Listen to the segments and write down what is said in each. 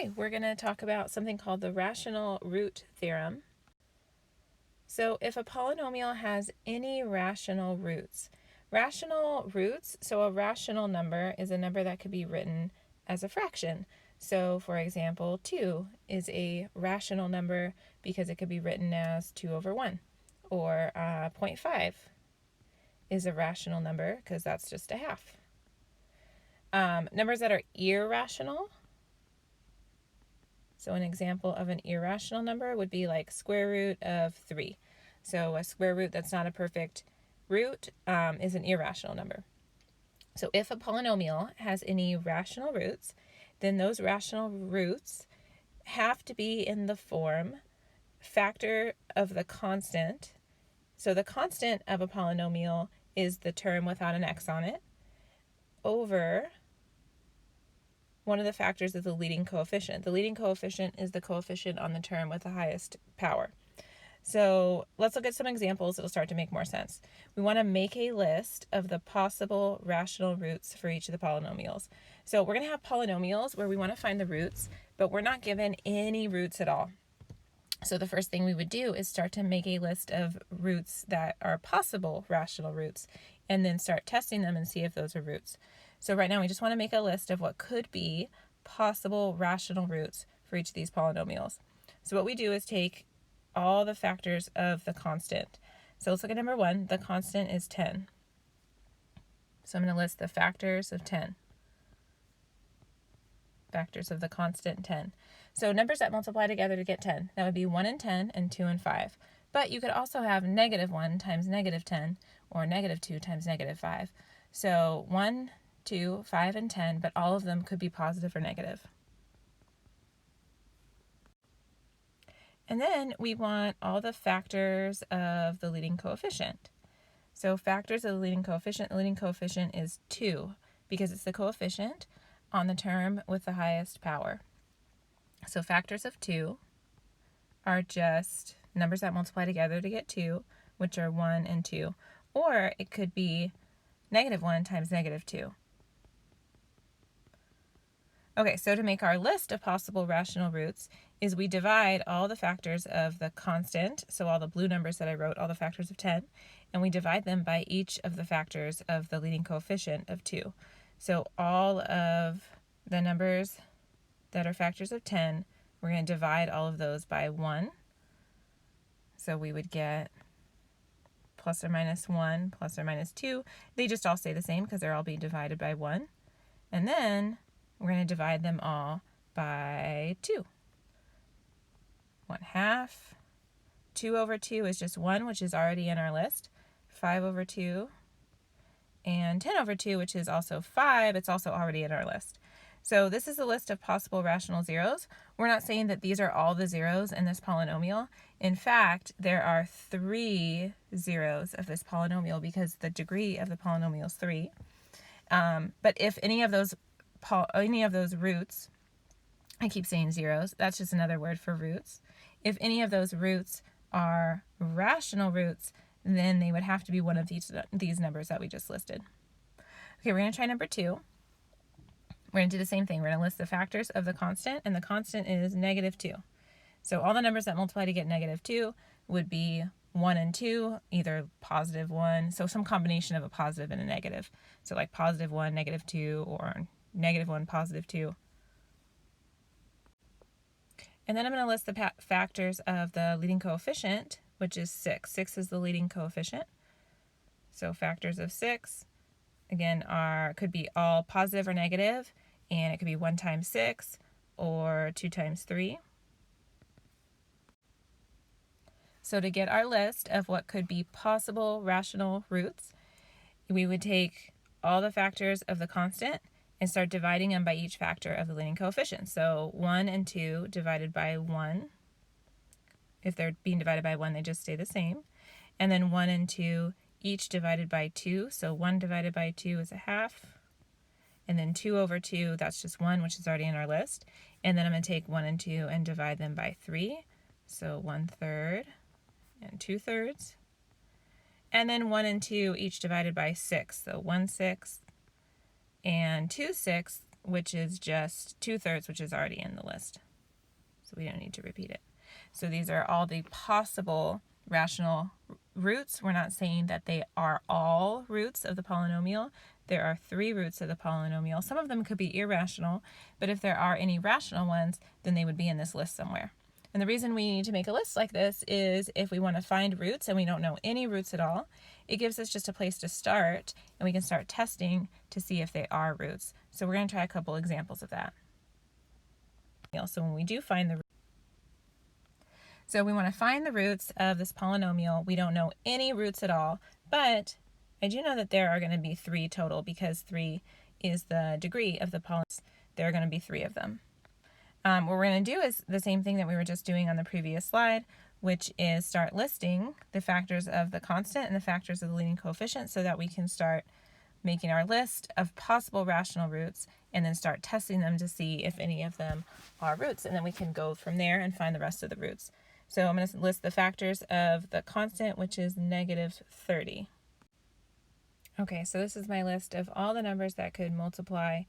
Okay, we're going to talk about something called the rational root theorem. So if a polynomial has any rational roots, so a rational number is a number that could be written as a fraction. So for example, 2 is a rational number because it could be written as 2 over 1. Or 0.5 is a rational number because that's just a half. Numbers that are irrational. So an example of an irrational number would be like square root of 3. So a square root that's not a perfect root is an irrational number. So if a polynomial has any rational roots, then those rational roots have to be in the form factor of the constant. So the constant of a polynomial is the term without an x on it over one of the factors of the leading coefficient. The leading coefficient is the coefficient on the term with the highest power. So let's look at some examples. It'll start to make more sense. We want to make a list of the possible rational roots for each of the polynomials. So we're going to have polynomials where we want to find the roots, but we're not given any roots at all. So the first thing we would do is start to make a list of roots that are possible rational roots, and then start testing them and see if those are roots. So right now we just want to make a list of what could be possible rational roots for each of these polynomials. So what we do is take all the factors of the constant. So let's look at number 1. The constant is 10. So I'm going to list the factors of 10. Factors of the constant 10. So numbers that multiply together to get 10. That would be 1 and 10 and 2 and 5. But you could also have -1 times -10 or -2 times -5. So 1, 2, 5, and 10, but all of them could be positive or negative. And then we want all the factors of the leading coefficient. So factors of the leading coefficient is 2 because it's the coefficient on the term with the highest power. So factors of 2 are just numbers that multiply together to get 2, which are 1 and 2. Or it could be -1 times -2. Okay, so to make our list of possible rational roots is we divide all the factors of the constant, so all the blue numbers that I wrote, all the factors of 10, and we divide them by each of the factors of the leading coefficient of 2. So all of the numbers that are factors of 10, we're going to divide all of those by 1. So we would get plus or minus 1, plus or minus 2. They just all stay the same because they're all being divided by 1. And then we're going to divide them all by 2. 1/2. 2 over 2 is just 1, which is already in our list. 5 over 2. And 10 over 2, which is also 5. It's also already in our list. So this is a list of possible rational zeros. We're not saying that these are all the zeros in this polynomial. In fact, there are 3 zeros of this polynomial because the degree of the polynomial is 3. But if any of those roots, I keep saying zeros, that's just another word for roots. If any of those roots are rational roots, then they would have to be one of these numbers that we just listed. Okay, we're going to try number 2. We're going to do the same thing. We're going to list the factors of the constant, and the constant is -2. So all the numbers that multiply to get -2 would be 1 and 2, either +1, so some combination of a positive and a negative. So like +1, -2, or -1, +2. And then I'm going to list the factors of the leading coefficient, which is 6. 6 is the leading coefficient. So factors of 6, again, could be all positive or negative, and it could be 1 times 6 or 2 times 3. So to get our list of what could be possible rational roots, we would take all the factors of the constant and start dividing them by each factor of the leading coefficient. So 1 and 2 divided by 1. If they're being divided by 1, they just stay the same. And then 1 and 2 each divided by 2. So 1 divided by 2 is 1/2. And then 2 over 2, that's just 1, which is already in our list. And then I'm going to take 1 and 2 and divide them by 3. So 1/3 and 2/3. And then 1 and 2 each divided by 6. So 1/6 and 2/6 which is just 2/3, which is already in the list. So we don't need to repeat it. So these are all the possible rational roots. We're not saying that they are all roots of the polynomial. There are 3 roots of the polynomial. Some of them could be irrational, but if there are any rational ones, then they would be in this list somewhere. And the reason we need to make a list like this is if we want to find roots and we don't know any roots at all, it gives us just a place to start, and we can start testing to see if they are roots. So we're going to try a couple examples of that. So when we do find the So we want to find the roots of this polynomial. We don't know any roots at all, but I do know that there are going to be 3 total because 3 is the degree of the polynomial. There are going to be 3 of them. What we're going to do is the same thing that we were just doing on the previous slide, which is start listing the factors of the constant and the factors of the leading coefficient so that we can start making our list of possible rational roots and then start testing them to see if any of them are roots. And then we can go from there and find the rest of the roots. So I'm going to list the factors of the constant, which is -30. Okay, so this is my list of all the numbers that could multiply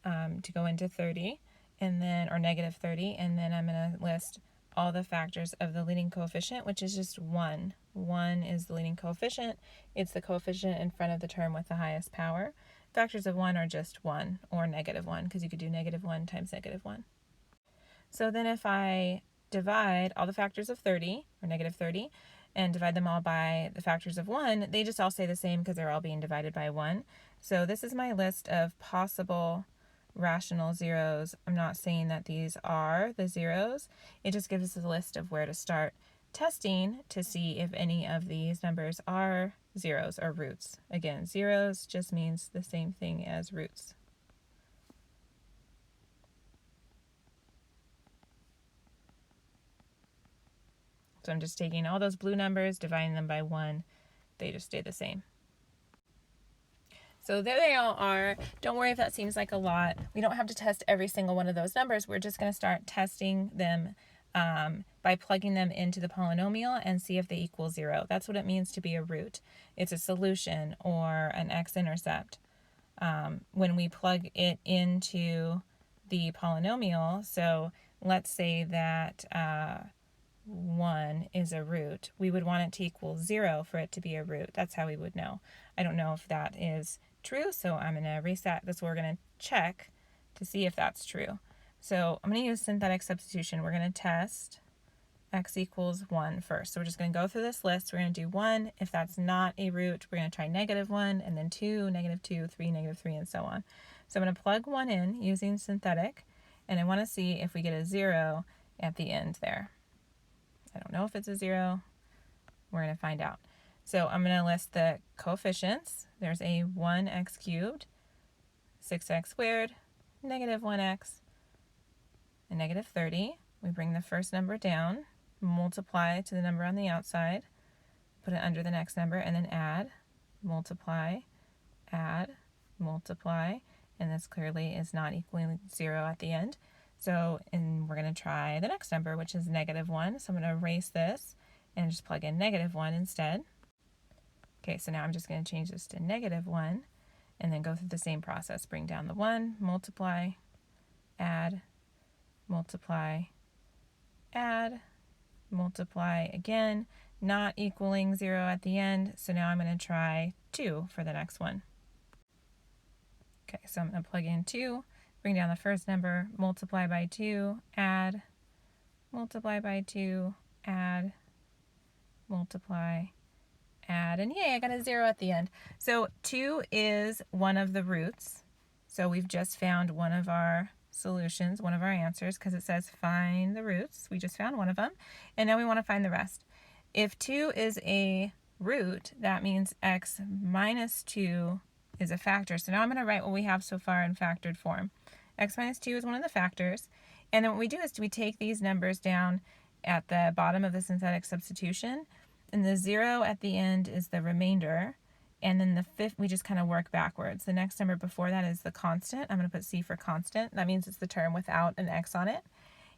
to go into 30, and then, or -30, and then I'm going to list all the factors of the leading coefficient, which is just 1. 1 is the leading coefficient. It's the coefficient in front of the term with the highest power. Factors of 1 are just 1 or -1, because you could do -1 times -1. So then if I divide all the factors of 30, or -30, and divide them all by the factors of 1, they just all stay the same because they're all being divided by 1. So this is my list of possible rational zeros. I'm not saying that these are the zeros. It just gives us a list of where to start testing to see if any of these numbers are zeros or roots. Again, zeros just means the same thing as roots. So I'm just taking all those blue numbers, dividing them by 1. They just stay the same. So there they all are. Don't worry if that seems like a lot. We don't have to test every single one of those numbers. We're just going to start testing them by plugging them into the polynomial and see if they equal 0. That's what it means to be a root. It's a solution or an x-intercept. When we plug it into the polynomial, so let's say that 1 is a root, we would want it to equal 0 for it to be a root. That's how we would know. I don't know if that is true, so I'm going to reset this. We're going to check to see if that's true. So I'm going to use synthetic substitution. We're going to test x equals 1 first. So we're just going to go through this list. We're going to do 1. If that's not a root, we're going to try -1, and then 2, -2, 3, -3, and so on. So I'm going to plug 1 in using synthetic, and I want to see if we get a 0 at the end there. I don't know if it's a 0. We're going to find out. So I'm going to list the coefficients. There's a 1x cubed, 6x squared, -1x, and -30. We bring the first number down, multiply to the number on the outside, put it under the next number, and then add, multiply, and this clearly is not equaling 0 at the end. So, and we're going to try the next number, which is -1. So I'm going to erase this and just plug in -1 instead. Okay, so now I'm just going to change this to -1 and then go through the same process. Bring down the 1, multiply, add, multiply, add, multiply again, not equaling 0 at the end. So now I'm going to try 2 for the next one. Okay, so I'm going to plug in 2, bring down the first number, multiply by 2, add, multiply by 2, add, multiply, add, and yay, I got a 0 at the end. So 2 is one of the roots. So we've just found one of our solutions, one of our answers, because it says find the roots. We just found one of them, and now we want to find the rest. If 2 is a root, that means x minus 2 is a factor. So now I'm going to write what we have so far in factored form. X minus 2 is one of the factors, and then what we do is we take these numbers down at the bottom of the synthetic substitution, and the 0 at the end is the remainder, and then the fifth, we just kind of work backwards. The next number before that is the constant. I'm going to put C for constant. That means it's the term without an x on it,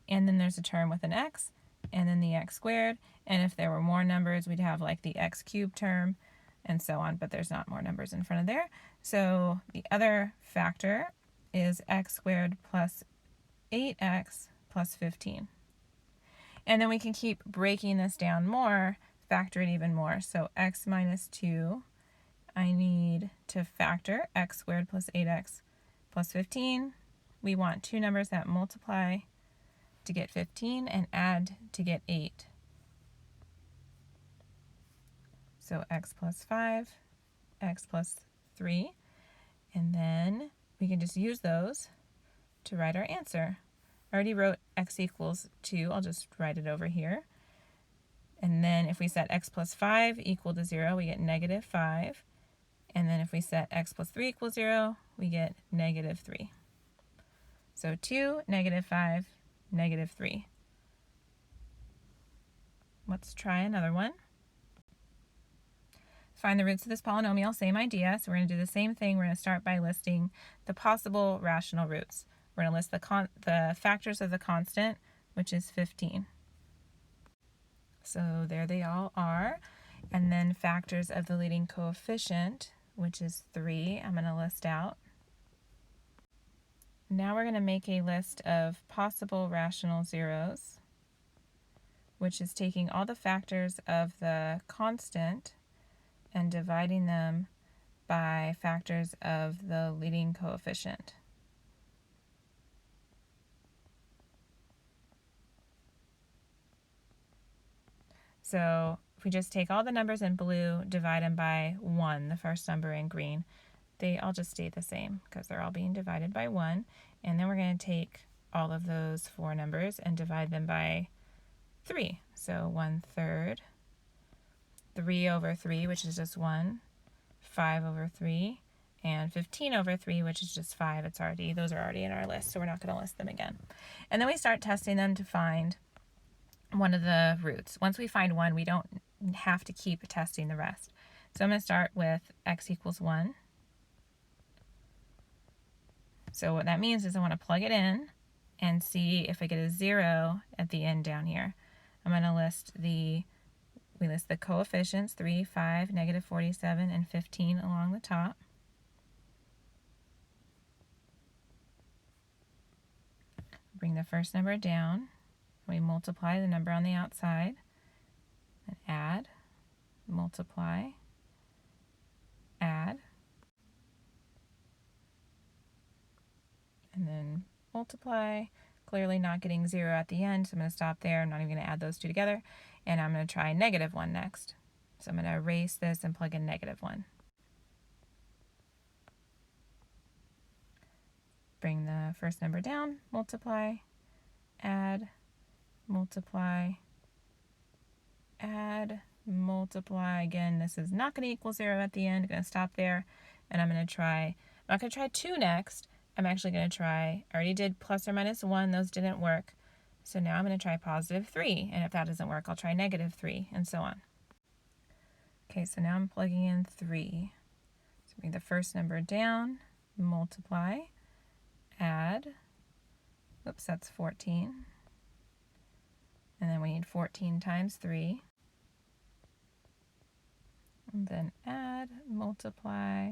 and then there's a term with an x, and then the x squared, and if there were more numbers, we'd have like the x cubed term, and so on, but there's not more numbers in front of there. So the other factor is x squared plus 8x plus 15. And then we can keep breaking this down more, factor it even more. So x minus 2, I need to factor x squared plus 8x plus 15. We want two numbers that multiply to get 15 and add to get 8. So x plus 5, x plus 3, and then we can just use those to write our answer. I already wrote x equals 2. I'll just write it over here. And then if we set x plus 5 equal to 0, we get negative 5. And then if we set x plus 3 equals 0, we get negative 3. So 2, negative 5, negative 3. Let's try another one. Find the roots of this polynomial, same idea. So we're going to do the same thing. We're going to start by listing the possible rational roots. We're going to list the factors of the constant, which is 15. So there they all are. And then factors of the leading coefficient, which is 3, I'm going to list out. Now we're going to make a list of possible rational zeros, which is taking all the factors of the constant and dividing them by factors of the leading coefficient. So if we just take all the numbers in blue, divide them by 1, the first number in green, they all just stay the same because they're all being divided by 1. And then we're going to take all of those 4 numbers and divide them by 3. So 1/3, 3 over 3, which is just 1, 5 over 3, and 15 over 3, which is just 5. Those are already in our list, so we're not going to list them again. And then we start testing them to find one of the roots. Once we find one, we don't have to keep testing the rest. So I'm going to start with x equals 1. So what that means is I want to plug it in and see if I get a 0 at the end down here. I'm going to list the coefficients, 3, 5, negative 47, and 15 along the top. Bring the first number down. We multiply the number on the outside and add, multiply, add, and then multiply. Clearly not getting 0 at the end, so I'm going to stop there. I'm not even going to add those two together. And I'm going to try negative 1 next. So I'm going to erase this and plug in negative 1. Bring the first number down, multiply, add, multiply, add, multiply. Again, this is not going to equal 0 at the end. I'm going to stop there, and I'm not going to try 2 next. I'm actually going to try, I already did plus or minus 1. Those didn't work. So now I'm going to try positive 3, and if that doesn't work, I'll try negative 3, and so on. Okay, so now I'm plugging in 3. So bring the first number down, multiply, add, oops, that's 14. And then we need 14 times 3. And then add, multiply,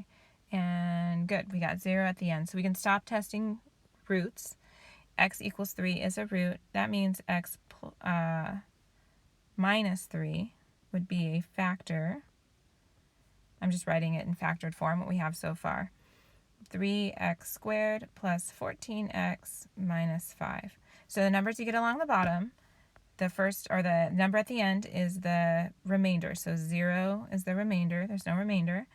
and good, we got 0 at the end. So we can stop testing roots. X equals 3 is a root. That means x minus 3 would be a factor. I'm just writing it in factored form, what we have so far. 3x squared plus 14x minus 5. So the numbers you get along the bottom, the first, or the number at the end, is the remainder. So 0 is the remainder. There's no remainder.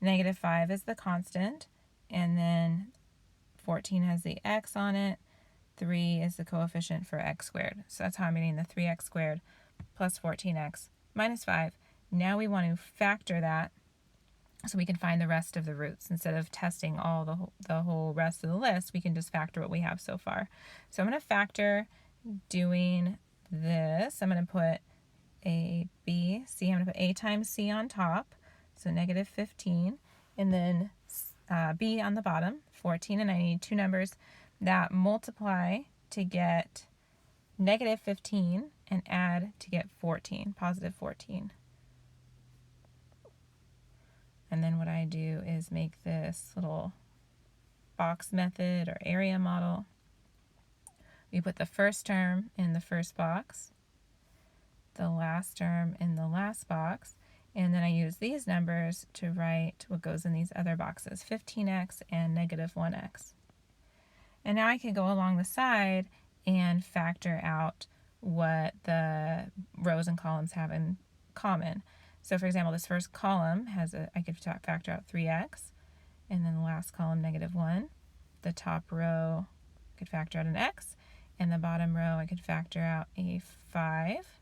Negative 5 is the constant. And then 14 has the x on it. 3 is the coefficient for x squared. So that's how I'm getting the 3x squared plus 14x minus 5. Now we want to factor that so we can find the rest of the roots. Instead of testing all the whole rest of the list, we can just factor what we have so far. So I'm going to factor doing this. I'm going to put a b, c. I'm going to put a times c on top, so negative 15, and then b on the bottom, 14, and I need two numbers that multiply to get negative 15 and add to get 14, positive 14. And then what I do is make this little box method or area model. We put the first term in the first box, the last term in the last box, and then I use these numbers to write what goes in these other boxes, 15x and negative 1x. And now I can go along the side and factor out what the rows and columns have in common. So for example, this first column has I could factor out 3x, and then the last column negative 1. The top row I could factor out an x, and the bottom row I could factor out a 5.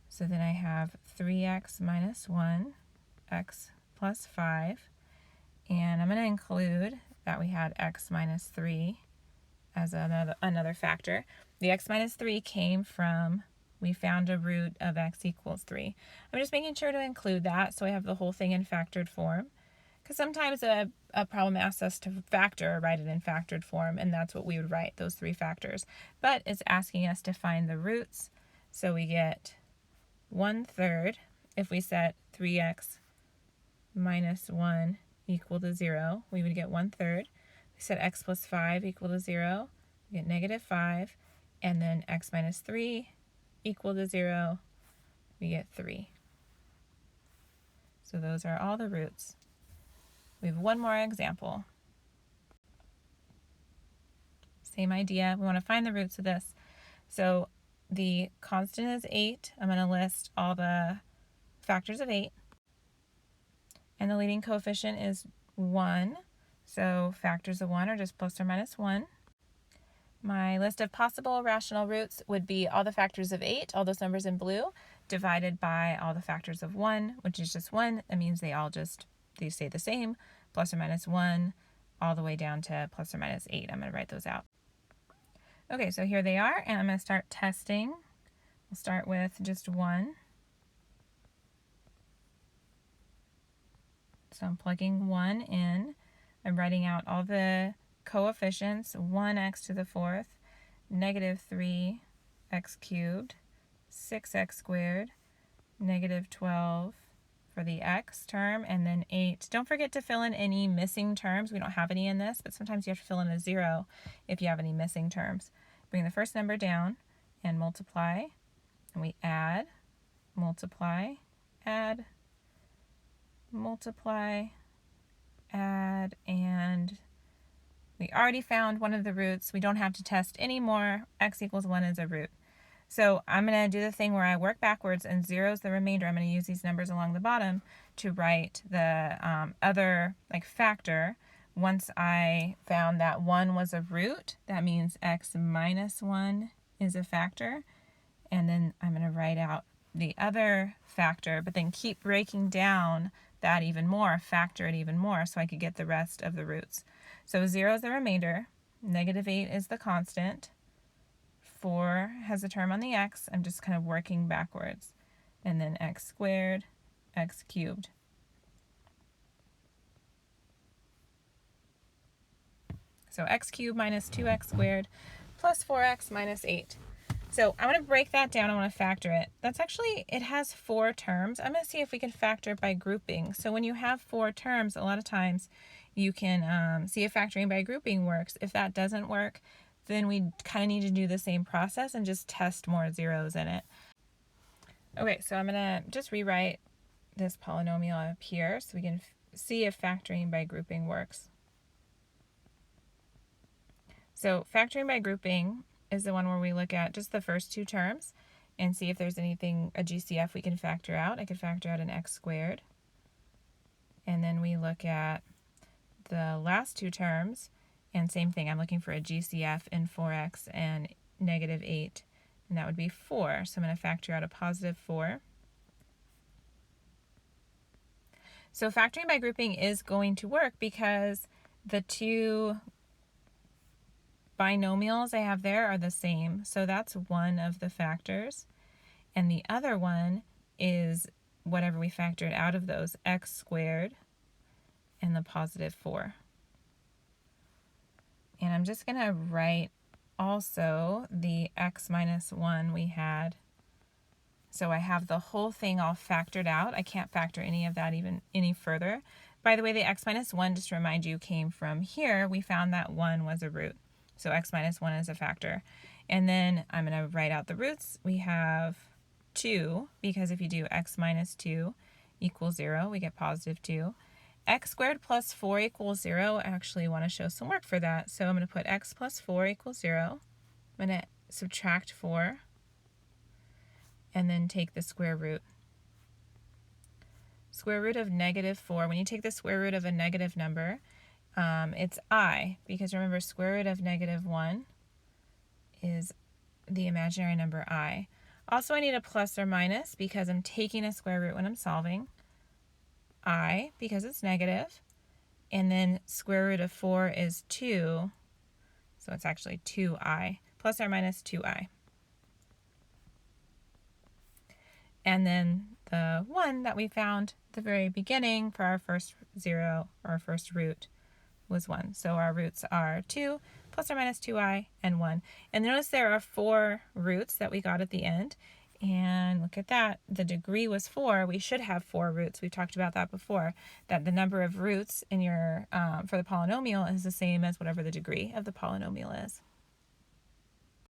So then I have 3x minus 1, x plus 5, and I'm going to include that we had x minus 3 as another factor. The x minus 3 came from, we found a root of x equals 3. I'm just making sure to include that so I have the whole thing in factored form. Because sometimes a problem asks us to factor or write it in factored form, and that's what we would write, those 3 factors. But it's asking us to find the roots, so we get 1/3 if we set 3x minus 1 equal to 0, we would get 1/3. We set x plus 5 equal to 0, we get negative 5, and then x minus 3 equal to 0, we get 3. So those are all the roots. We have one more example. Same idea, we want to find the roots of this. So the constant is 8. I'm going to list all the factors of 8. And the leading coefficient is 1. So factors of 1 are just plus or minus 1. My list of possible rational roots would be all the factors of 8, all those numbers in blue, divided by all the factors of 1, which is just 1. That means they stay the same, plus or minus 1, all the way down to plus or minus 8. I'm going to write those out. Okay, so here they are, and I'm going to start testing. We'll start with just 1. So I'm plugging 1 in. I'm writing out all the coefficients, 1x to the 4th, negative 3x cubed, 6x squared, negative 12 for the x term, and then 8. Don't forget to fill in any missing terms. We don't have any in this, but sometimes you have to fill in a 0 if you have any missing terms. Bring the first number down and multiply, and we add, multiply, add, multiply, add, and we already found one of the roots. We don't have to test anymore. X equals 1 is a root. So I'm going to do the thing where I work backwards and 0 is the remainder. I'm going to use these numbers along the bottom to write the other factor. Once I found that 1 was a root, that means x minus 1 is a factor. And then I'm going to write out the other factor, but then keep breaking down that even more, factor it even more, so I could get the rest of the roots. So 0 is the remainder, negative 8 is the constant, 4 has a term on the x, I'm just kind of working backwards, and then x squared, x cubed. So x cubed minus 2x squared plus 4x minus 8. So I'm going to break that down. I want to factor it. It has 4 terms. I'm going to see if we can factor it by grouping. So when you have 4 terms, a lot of times you can see if factoring by grouping works. If that doesn't work, then we kind of need to do the same process and just test more zeros in it. Okay, so I'm going to just rewrite this polynomial up here so we can see if factoring by grouping works. So factoring by grouping is the one where we look at just the first 2 terms and see if there's anything, a GCF we can factor out. I could factor out an x squared. And then we look at the last 2 terms, and same thing, I'm looking for a GCF in 4x and negative 8, and that would be 4. So I'm going to factor out a positive 4. So factoring by grouping is going to work because the 2 binomials I have there are the same. So that's one of the factors. And the other one is whatever we factored out of those, x squared and the positive 4. And I'm just going to write also the x minus 1 we had. So I have the whole thing all factored out. I can't factor any of that even any further. By the way, the x minus 1, just to remind you, came from here. We found that 1 was a root. So x minus 1 is a factor. And then I'm going to write out the roots. We have 2, because if you do x minus 2 equals 0, we get positive 2. X squared plus 4 equals 0. I actually want to show some work for that. So I'm going to put x plus 4 equals 0. I'm going to subtract 4 and then take the square root. Square root of negative 4. When you take the square root of a negative number, it's I, because remember, square root of negative 1 is the imaginary number I. Also, I need a plus or minus because I'm taking a square root when I'm solving. I, because it's negative. And then square root of 4 is 2, so it's actually 2I. Plus or minus 2I. And then the 1 that we found at the very beginning for our first 0, or our first root, was 1. So our roots are 2, plus or minus 2i, and 1. And notice there are 4 roots that we got at the end. And look at that. The degree was 4. We should have 4 roots. We've talked about that before, that the number of roots in your for the polynomial is the same as whatever the degree of the polynomial is.